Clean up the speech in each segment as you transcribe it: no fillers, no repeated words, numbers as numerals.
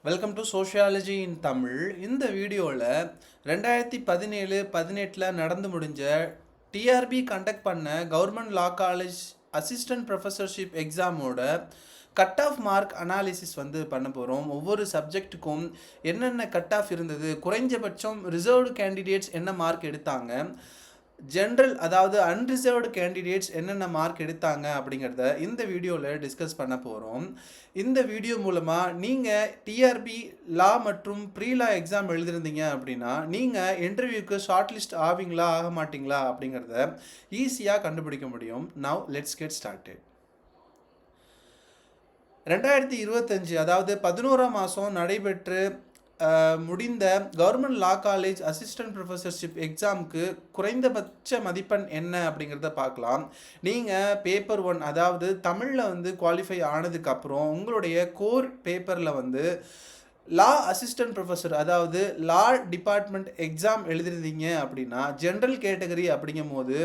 Welcome to sociology in Tamil. இந்த வீடியோவில் 2017-18 நடந்து முடிஞ்ச டிஆர்பி கண்டக்ட் பண்ண government law college assistant professorship எக்ஸாமோட கட் ஆஃப் மார்க் அனாலிசிஸ் பண்ண போகிறோம். ஒவ்வொரு சப்ஜெக்ட்டுக்கும் என்னென்ன கட் ஆஃப் இருந்தது, குறைஞ்சபட்சம் ரிசர்வ்டு கேண்டிடேட்ஸ் என்ன மார்க் எடுத்தாங்க, ஜென்ரல் அதாவது அன்ரிசர்வ்டு கேண்டிடேட்ஸ் என்னென்ன மார்க் எடுத்தாங்க அப்படிங்கிறத இந்த வீடியோவில் டிஸ்கஸ் பண்ண போகிறோம். இந்த வீடியோ மூலமாக நீங்கள் டிஆர்பி லா மற்றும் ப்ரீ லா எக்ஸாம் எழுதிருந்தீங்க அப்படின்னா நீங்கள் இன்டர்வியூக்கு ஷார்ட் லிஸ்ட் ஆவீங்களா ஆக மாட்டிங்களா அப்படிங்கிறத ஈஸியாக கண்டுபிடிக்க முடியும். Now let's get started. 2025 அதாவது 11ஆம் மாதம் நடைபெற்று முடிந்த government law college assistant professorship எக்ஸாமுக்கு குறைந்தபட்ச மதிப்பெண் என்ன அப்படிங்கிறத பார்க்கலாம். நீங்கள் பேப்பர் 1 அதாவது தமிழில் குவாலிஃபை ஆனதுக்கப்புறம் உங்களுடைய கோர் பேப்பரில் லா அசிஸ்டன்ட் ப்ரொஃபஸர் அதாவது லா டிபார்ட்மெண்ட் எக்ஸாம் எழுதிருந்தீங்க அப்படின்னா ஜென்ரல் கேட்டகரி அப்படிங்கும் போது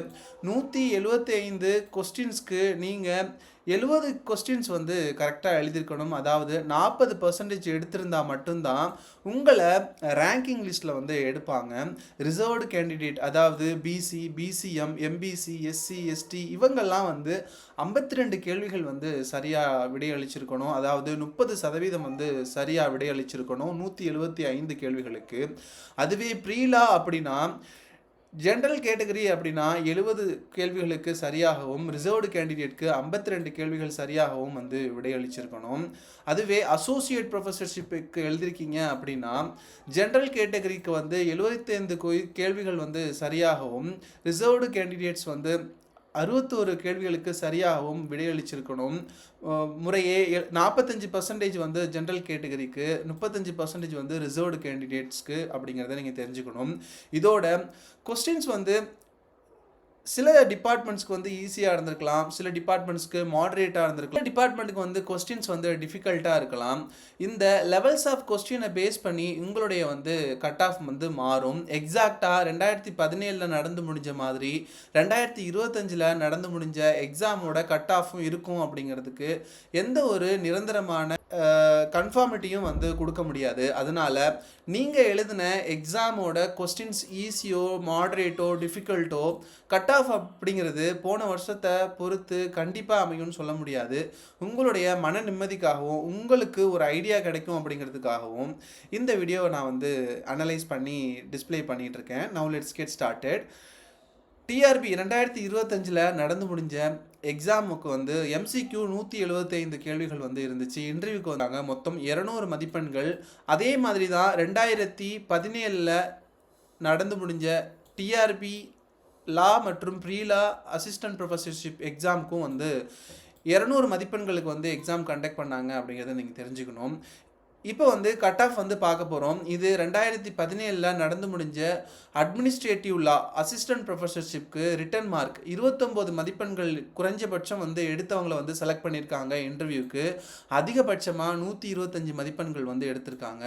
175 கொஸ்டின்ஸ்க்கு நீங்கள் 70 கொஸ்டின்ஸ் கரெக்டாக எழுதியிருக்கணும். அதாவது 40% எடுத்திருந்தால் மட்டும்தான் உங்களை ரேங்கிங் லிஸ்ட்டில் எடுப்பாங்க. ரிசர்வ்டு கேண்டிடேட் அதாவது BC, BCM, MBC, SC, ST இவங்கெல்லாம் 52 கேள்விகள் சரியாக விடையளிச்சிருக்கணும். அதாவது 30% சரியாக விடையளிச்சிருக்கணும் 175 கேள்விகளுக்கு. அதுவே ப்ரீலா அப்படின்னா ஜென்ரல் கேட்டகரி அப்படின்னா 70 கேள்விகளுக்கு சரியாகவும் ரிசர்வ்டு கேண்டிடேட்க்கு 52 கேள்விகள் சரியாகவும் விடையளிச்சிருக்கணும். அதுவே அசோசியேட் ப்ரொஃபஸர்ஷிப்புக்கு எழுதியிருக்கீங்க அப்படின்னா ஜென்ரல் கேட்டகரிக்கு 75 கேள்விகள் சரியாகவும் ரிசர்வ்டு கேண்டிடேட்ஸ் 61 கேள்விகளுக்கு சரியாகவும் விடையளிச்சிருக்கணும். முறையே 45% ஜென்ரல் கேட்டகரிக்கு, 35% ரிசர்வ்டு கேண்டிடேட்ஸ்க்கு அப்படிங்கிறத நீங்கள் தெரிஞ்சுக்கணும். இதோட கொஸ்டின்ஸ் சில டிபார்ட்மெண்ட்ஸ்க்கு ஈஸியாக இருந்திருக்கலாம், சில டிபார்ட்மெண்ட்ஸ்க்கு மாடரேட்டாக இருந்திருக்கலாம், டிபார்ட்மெண்ட்டுக்கு கொஸ்டின்ஸ் டிஃபிகல்ட்டாக இருக்கலாம். இந்த லெவல்ஸ் ஆஃப் கொஸ்டினை பேஸ் பண்ணி உங்களுடைய கட் ஆஃப் மாறும். எக்ஸாக்டாக 2017 நடந்து முடிஞ்ச மாதிரி 2025 நடந்து முடிஞ்ச எக்ஸாமோட கட் ஆஃபும் இருக்கும் அப்படிங்கிறதுக்கு எந்த ஒரு நிரந்தரமான கன்ஃபார்மிட்டியும் கொடுக்க முடியாது. அதனால் நீங்கள் எழுதின எக்ஸாமோட கொஸ்டின்ஸ் ஈஸியோ மாடரேட்டோ டிஃபிகல்ட்டோ கட் ஆஃப் அப்படிங்கிறது போன வருஷத்தை பொறுத்து கண்டிப்பாக அமையும்னு சொல்ல முடியாது. உங்களுடைய மன நிம்மதிக்காகவும் உங்களுக்கு ஒரு ஐடியா கிடைக்கும் அப்படிங்கிறதுக்காகவும் இந்த வீடியோவை நான் அனலைஸ் பண்ணி டிஸ்பிளே பண்ணிகிட்ருக்கேன். Now let's get started. TRB 2025 நடந்து முடிஞ்ச எக்ஸாமுக்கு எம்சிக்யூ 175 கேள்விகள் இருந்துச்சு. இன்டர்வியூக்கு வந்தாங்க மொத்தம் 200 மதிப்பெண்கள். அதே மாதிரி தான் 2017 நடந்து முடிஞ்ச டிஆர்பி லா மற்றும் ப்ரீலா அசிஸ்டன்ட் ப்ரொஃபஸர்ஷிப் எக்ஸாமுக்கும் 200 மதிப்பெண்களுக்கு எக்ஸாம் கண்டக்ட் பண்ணாங்க அப்படிங்கிறத நீங்கள் தெரிஞ்சுக்கணும். இப்போ கட் ஆஃப் பார்க்க போகிறோம். இது 2017 நடந்து முடிஞ்ச அட்மினிஸ்ட்ரேட்டிவ் லா அசிஸ்டன்ட் ப்ரொஃபஸர்ஷிப்க்கு ரிட்டன் மார்க் 29 மதிப்பெண்கள் குறைஞ்சபட்சம் எடுத்தவங்களை செலக்ட் பண்ணியிருக்காங்க. இன்டர்வியூக்கு அதிகபட்சமாக 125 மதிப்பெண்கள் எடுத்திருக்காங்க.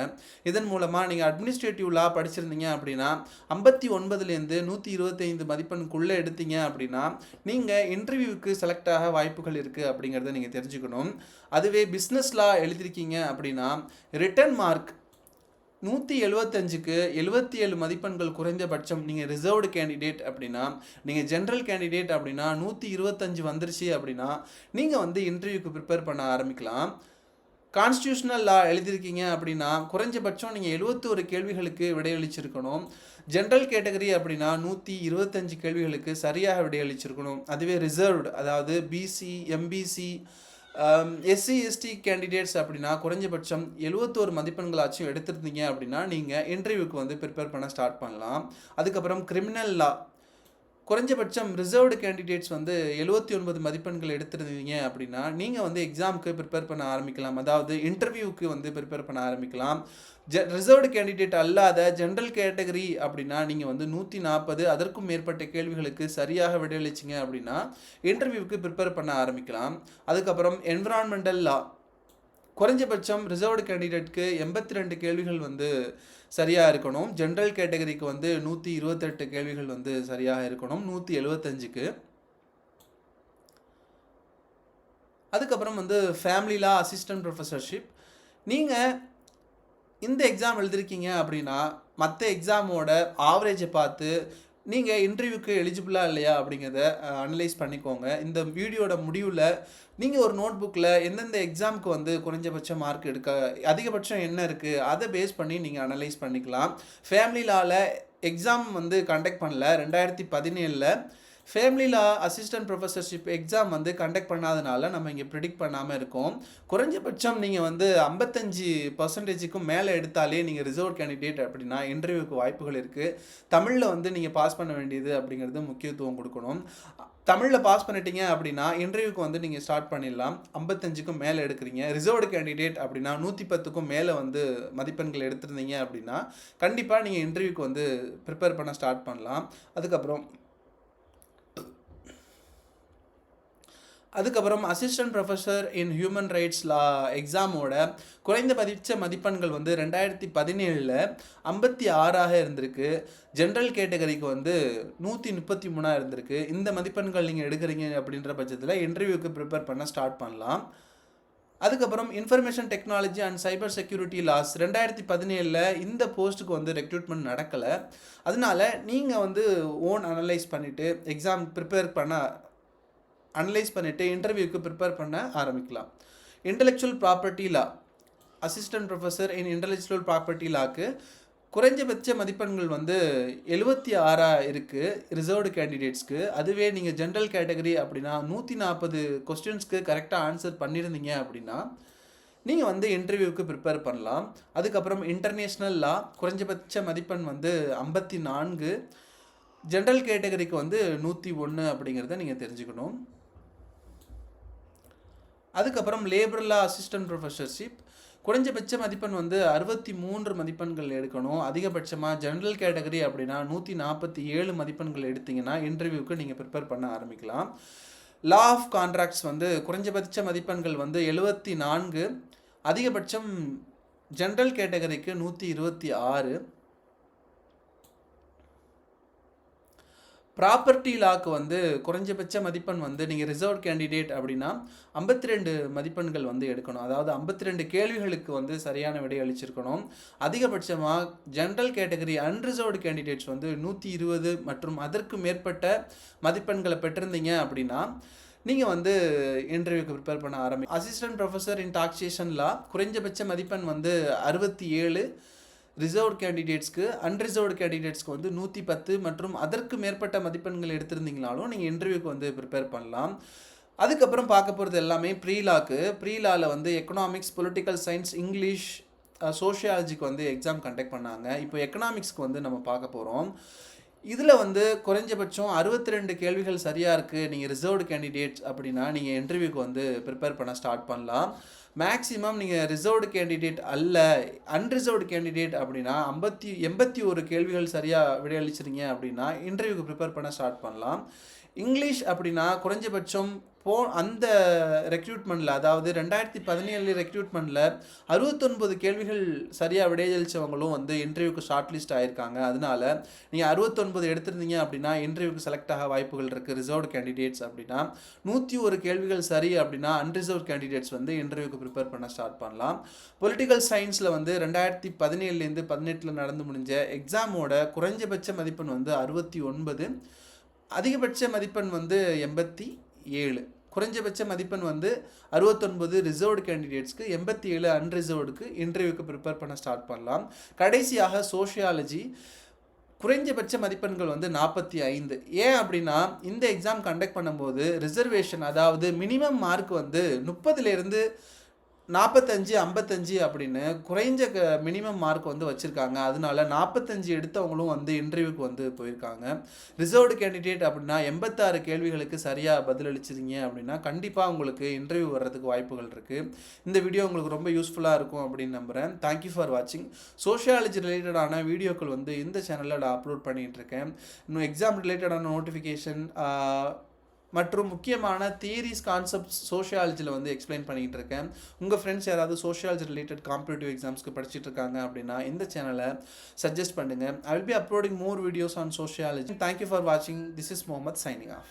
இதன் மூலமாக நீங்கள் அட்மினிஸ்ட்ரேட்டிவ் லா படிச்சிருந்தீங்க அப்படின்னா 59லேருந்து 125 மதிப்பெண்குள்ளே எடுத்தீங்க அப்படின்னா நீங்கள் இன்டர்வியூக்கு செலக்ட் ஆக வாய்ப்புகள் இருக்குது அப்படிங்கிறத நீங்கள் தெரிஞ்சுக்கணும். அதுவே பிஸ்னஸ் லா எழுதியிருக்கீங்க அப்படின்னா ரிட்டன் மார்க் 175க்கு 77 மதிப்பெண்கள் குறைந்தபட்சம். நீங்கள் ரிசர்வ்டு கேண்டிடேட் அப்படின்னா, நீங்கள் ஜென்ரல் கேண்டிடேட் அப்படின்னா 125 வந்துருச்சு அப்படின்னா நீங்கள் இன்டர்வியூக்கு ப்ரிப்பேர் பண்ண ஆரம்பிக்கலாம். கான்ஸ்டியூஷனல் லா எழுதியிருக்கீங்க அப்படின்னா குறைஞ்சபட்சம் நீங்கள் 71 கேள்விகளுக்கு விடையளிச்சிருக்கணும். ஜென்ரல் கேட்டகரி அப்படின்னா 125 கேள்விகளுக்கு சரியாக விடையளிச்சிருக்கணும். அதுவே ரிசர்வ்டு அதாவது BC, MBC, SC, ST candidates அப்படின்னா குறைஞ்சபட்சம் 71 மதிப்பெண்களாச்சும் எடுத்திருந்தீங்க அப்படின்னா நீங்கள் இன்டர்வியூக்கு ப்ரிப்பேர் பண்ண ஸ்டார்ட் பண்ணலாம். அதுக்கப்புறம் கிரிமினல் லா குறைஞ்சபட்சம் ரிசர்வ்டு கேண்டிடேட்ஸ் 79 மதிப்பெண்கள் எடுத்திருந்தீங்க அப்படின்னா நீங்கள் எக்ஸாமுக்கு ப்ரிப்பேர் பண்ண ஆரம்பிக்கலாம். அதாவது இன்டர்வியூக்கு ப்ரிப்பேர் பண்ண ஆரம்பிக்கலாம். ரிசர்வ்டு கேண்டிடேட் அல்லாத ஜென்ரல் கேட்டகரி அப்படின்னா நீங்கள் 140 அதற்கும் மேற்பட்ட கேள்விகளுக்கு சரியாக விடையளிச்சிங்க அப்படின்னா இன்டர்வியூக்கு ப்ரிப்பேர் பண்ண ஆரம்பிக்கலாம். அதுக்கப்புறம் என்விரான்மெண்டல் லா குறைஞ்சபட்சம் ரிசர்வ்டு கேண்டிடேட்க்கு 82 கேள்விகள் சரியாக இருக்கணும். ஜென்ரல் கேட்டகரிக்கு 128 கேள்விகள் சரியாக இருக்கணும் 175க்கு. அதுக்கப்புறம் ஃபேமிலி லா அசிஸ்டன்ட் ப்ரொஃபஸர்ஷிப் நீங்கள் இந்த எக்ஸாம் எழுதிருக்கீங்க அப்படின்னா மற்ற எக்ஸாமோட ஆவரேஜை பார்த்து நீங்கள் இன்டர்வியூக்கு எலிஜிபிளாக இல்லையா அப்படிங்கிறத அனலைஸ் பண்ணிக்கோங்க. இந்த வீடியோட முடிவில் நீங்கள் ஒரு நோட் புக்கில் எந்தெந்த எக்ஸாமுக்கு வந்து குறைஞ்சபட்ச மார்க் எடுக்க அதிகபட்சம் என்ன இருக்குது அதை பேஸ் பண்ணி நீங்கள் அனலைஸ் பண்ணிக்கலாம். ஃபேமிலி லாவில் எக்ஸாம் வந்து கண்டக்ட் பண்ணல. 2017 ஃபேமிலி லா அசிஸ்டன்ட் ப்ரொஃபஸர்ஷிப் எக்ஸாம் வந்து கண்டக்ட் பண்ணாதனால நம்ம இங்கே ப்ரிடிக்ட் பண்ணாமல் இருக்கோம். குறைஞ்சபட்சம் நீங்கள் வந்து 55% மேலே எடுத்தாலே நீங்கள் ரிசர்வ் கேண்டிடேட் அப்படின்னா இன்டர்வியூக்கு வாய்ப்புகள் இருக்குது. தமிழில் வந்து நீங்கள் பாஸ் பண்ண வேண்டியது அப்படிங்கிறது முக்கியத்துவம் கொடுக்கணும். தமிழில் பாஸ் பண்ணிட்டீங்க அப்படின்னா இன்டர்வியூக்கு வந்து நீங்கள் ஸ்டார்ட் பண்ணிடலாம். 55க்கும் மேலே எடுக்கிறீங்க. ரிசர்வ்டு கேண்டிடேட் அப்படின்னா 110க்கும் மேலே வந்து மதிப்பெண்கள் எடுத்திருந்தீங்க அப்படின்னா கண்டிப்பாக நீங்கள் இன்டர்வியூக்கு வந்து ப்ரிப்பேர் பண்ண ஸ்டார்ட் பண்ணலாம். அதுக்கப்புறம் assistant professor in human rights law எக்ஸாமோட குறைந்தபட்ச மதிப்பெண்கள் வந்து 2017 56ஆக இருந்திருக்கு. ஜென்ரல் கேட்டகரிக்கு வந்து 133 இருந்திருக்கு. இந்த மதிப்பெண்கள் நீங்கள் எடுக்கிறீங்க அப்படின்ற பட்சத்தில் இன்டர்வியூக்கு ப்ரிப்பேர் பண்ண ஸ்டார்ட் பண்ணலாம். அதுக்கப்புறம் information technology and cyber security laws 2017 இந்த போஸ்ட்டுக்கு வந்து ரெக்ரூட்மெண்ட் நடக்கலை. அதனால நீங்கள் வந்து ஓன் அனலைஸ் பண்ணிவிட்டு எக்ஸாம் அனலைஸ் பண்ணிவிட்டு இன்டர்வியூக்கு ப்ரிப்பேர் பண்ண ஆரம்பிக்கலாம். Intellectual property law assistant professor in intellectual property லாக்கு குறைஞ்சபட்ச மதிப்பெண்கள் வந்து 76 இருக்குது ரிசர்வ்டு கேண்டிடேட்ஸ்க்கு. அதுவே நீங்கள் ஜென்ரல் கேட்டகரி அப்படின்னா 140 கொஸ்டின்ஸ்க்கு கரெக்டாக ஆன்சர் பண்ணியிருந்தீங்க அப்படின்னா நீங்கள் வந்து இன்டர்வியூக்கு ப்ரிப்பேர் பண்ணலாம். அதுக்கப்புறம் இன்டர்நேஷ்னல் லா குறைஞ்சபட்ச மதிப்பெண் வந்து 54, ஜென்ரல் கேட்டகரிக்கு வந்து 101 அப்படிங்கிறத நீங்கள் தெரிஞ்சுக்கணும். அதுக்கப்புறம் லேபர் லா அசிஸ்டன்ட் ப்ரொஃபஸர்ஷிப் குறைஞ்சபட்ச மதிப்பெண் வந்து 63 மதிப்பெண்கள் எடுக்கணும். அதிகபட்சமாக ஜென்ரல் கேட்டகரி அப்படின்னா 147 மதிப்பெண்கள் எடுத்தீங்கன்னா இன்டர்வியூக்கு நீங்கள் ப்ரிப்பேர் பண்ண ஆரம்பிக்கலாம். லா ஆஃப் கான்ட்ராக்ட்ஸ் வந்து குறைஞ்சபட்ச மதிப்பெண்கள் வந்து 74, அதிகபட்சம் ஜென்ரல் கேட்டகரிக்கு 126. ப்ராப்பர்ட்டி லாக்கு வந்து குறைஞ்சபட்ச மதிப்பெண் வந்து நீங்கள் ரிசர்வ் கேண்டிடேட் அப்படின்னா 52 மதிப்பெண்கள் வந்து எடுக்கணும். அதாவது 52 கேள்விகளுக்கு வந்து சரியான விடை அளிச்சிருக்கணும். அதிகபட்சமாக ஜென்ரல் கேட்டகரி அன்ரிசர்வ்டு கேண்டிடேட்ஸ் வந்து 120 மற்றும் அதற்கு மேற்பட்ட மதிப்பெண்களை பெற்றிருந்தீங்க அப்படின்னா நீங்கள் வந்து இன்டர்வியூக்கு ப்ரிப்பேர் பண்ண அசிஸ்டன்ட் ப்ரொஃபஸர் இன் டாக்ஸேஷன் லா குறைஞ்சபட்ச மதிப்பெண் வந்து 67, ரிசர்வ்டு கேண்டிடேட்ஸ்க்கு அன்ரிசர்வ்டு கேண்டிடேட்ஸ்க்கு வந்து 110 மற்றும் அதற்கு மேற்பட்ட மதிப்பெண்கள் எடுத்திருந்தீங்கனாலும் நீங்கள் இன்டர்வியூக்கு வந்து ப்ரிப்பேர் பண்ணலாம். அதுக்கப்புறம் பார்க்க போகிறது எல்லாமே ப்ரீலாவில் வந்து எக்கனாமிக்ஸ், பொலிட்டிக்கல் சயின்ஸ், இங்கிலீஷ், சோஷியாலஜிக்கு வந்து எக்ஸாம் கண்டக்ட் பண்ணாங்க. இப்போ எக்கனாமிக்ஸ்க்கு வந்து நம்ம பார்க்க போகிறோம். இதில் வந்து குறைஞ்சபட்சம் 62 கேள்விகள் சரியாக இருக்குது. நீங்கள் ரிசர்வ்டு கேண்டிடேட்ஸ் அப்படின்னா நீங்கள் இன்டர்வியூக்கு வந்து ப்ரிப்பேர் பண்ண ஸ்டார்ட் பண்ணலாம். மேக்ஸிமம் நீங்கள் ரிசர்வ்டு கேண்டிடேட் அல்ல அன்ரிசர்வ்டு கேண்டிடேட் அப்படின்னா 81 கேள்விகள் சரியாக விடையளிச்சிருங்க அப்படின்னா இன்டர்வியூக்கு ப்ரிப்பேர் பண்ண ஸ்டார்ட் பண்ணலாம். இங்கிலீஷ் அப்படின்னா குறைஞ்சபட்சம் அந்த ரெக்ரூட்மெண்ட்டில், அதாவது 2017 ரெக்ரூட்மெண்ட்டில் 69 கேள்விகள் சரியாக விடையளித்தவங்களும் வந்து இன்டர்வியூக்கு ஷார்ட் லிஸ்ட் ஆகியிருக்காங்க. அதனால நீங்கள் 69 எடுத்திருந்தீங்க அப்படின்னா இன்டர்வியூக்கு செலக்ட் ஆக வாய்ப்புகள் இருக்குது. ரிசர்வ்டு கேண்டிடேட்ஸ் அப்படின்னா 101 கேள்விகள் சரி அப்படின்னா அன்ரிசர்வ் கேண்டிடேட்ஸ் வந்து இன்டர்வியூக்கு ப்ரிப்பேர் பண்ண ஸ்டார்ட் பண்ணலாம். பொலிட்டிக்கல் சயின்ஸில் வந்து 2017 18 நடந்து முடிஞ்ச எக்ஸாமோட குறைஞ்சபட்ச மதிப்பெண் வந்து 69, அதிகபட்ச மதிப்பெண் வந்து 87. குறைஞ்சபட்ச மதிப்பெண் வந்து 69 ரிசர்வ்டு கேண்டிடேட்ஸ்க்கு, 87 அன்ரிசர்வ்டுக்கு இன்டர்வியூக்கு ப்ரிப்பேர் பண்ண ஸ்டார்ட் பண்ணலாம். கடைசியாக சோஷியாலஜி குறைஞ்சபட்ச மதிப்பெண்கள் வந்து 45. ஏன் அப்படின்னா இந்த எக்ஸாம் கண்டக்ட் பண்ணும்போது ரிசர்வேஷன், அதாவது மினிமம் மார்க் வந்து 30லேருந்து 45 55 அப்படின்னு குறைஞ்ச மினிமம் மார்க் வந்து வச்சுருக்காங்க. அதனால 45 எடுத்தவங்களும் வந்து இன்டர்வியூக்கு வந்து போயிருக்காங்க. ரிசர்வ்டு கேண்டிடேட் அப்படின்னா 86 கேள்விகளுக்கு சரியாக பதிலளிச்சிருங்க அப்படின்னா கண்டிப்பாக உங்களுக்கு இன்டர்வியூ வர்றதுக்கு வாய்ப்புகள் இருக்குது. இந்த வீடியோ உங்களுக்கு ரொம்ப யூஸ்ஃபுல்லாக இருக்கும் அப்படின்னு நம்புகிறேன். தேங்க்யூ ஃபார் வாட்சிங். சோஷியாலஜி ரிலேட்டடான வீடியோக்கள் வந்து இந்த சேனலில் நான் அப்லோட் பண்ணிகிட்ருக்கேன். இன்னும் எக்ஸாம் ரிலேட்டடான நோட்டிஃபிகேஷன் மற்றும் முக்கியமான தியரிஸ், கான்செப்ட்ஸ் சோஷியாலஜியில் வந்து எக்ஸ்பிளைன் பண்ணிகிட்டு இருக்கேன். உங்கள் ஃப்ரெண்ட்ஸ் யாராவது சோஷியாலஜி ரிலேட்டட் காம்படிட்டிவ் எக்ஸாம்ஸ்க்கு படிச்சுட்டு இருக்காங்க அப்படின்னா இந்த சேனலை சஜஸ்ட் பண்ணுங்கள். I will be uploading more videos on sociology. Thank you for வாட்சிங். This is Mohammed signing of.